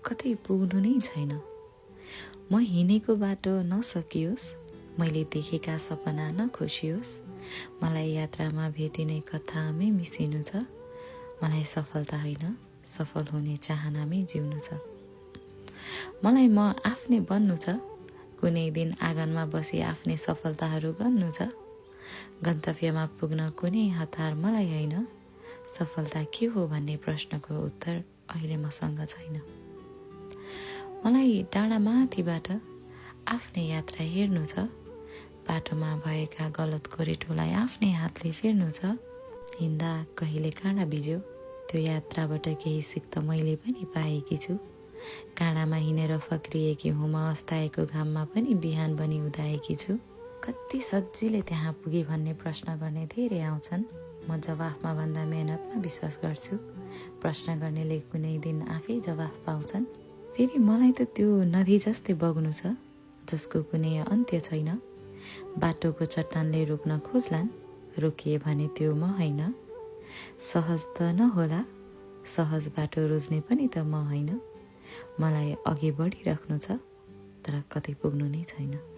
कतै पुग्नु नै छैन। म हिँडेको बाटो नसकियोस्, मैले देखेका सपना नखोसियोस्, मलाई यात्रामा भेटिने कथामै मिसिनु छ, मलाई सफलता होइन सफल हुने चाहनामै जिउनु छ। मलाई म आफ्नै बन्नु छ, कुनै दिन आँगनमा बसी आफ्नै सफलताहरू गन्नु छ। गन्तव्यमा पुग्न कुनै हतार मलाई होइन, सफलता के हो भन्ने प्रश्नको उत्तर अहिले मसँग छैन। मलाई डाँडा माथिबाट आफ्नै यात्रा हेर्नु छ, बाटोमा भएका गलत गोरेटोलाई आफ्नै हातले फेर्नु छ। हिँड्दा कहिले काँडा बिज्यो, त्यो यात्राबाट केही सिक त मैले पनि पाएकी छु। काँडामा हिँडेर फक्रिएकी हुँ म, अस्ताएको घाममा पनि बिहान बनी उदाएकी छु। कति सजिलै त्यहाँ पुगे भन्ने प्रश्न गर्ने धेरै आउँछन्। म जवाफमा भन्दा मेहनतमा विश्वास गर्छु। प्रश्न गर्नेले कुनै दिन आफै जवाफ पाउँछन्। फेरि मलाई त त्यो नदी जस्तै बग्नु छ, जसको कुनै अन्त्य छैन। बाटोको चट्टानले रोक्न खोज्लान्, रोकिए भने त्यो म होइन। सहज त नहोला, सहज बाटो रोज्ने पनि त म होइन। मलाई अघि बढिराख्नु छ, तर कतै पुग्नु नै छैन।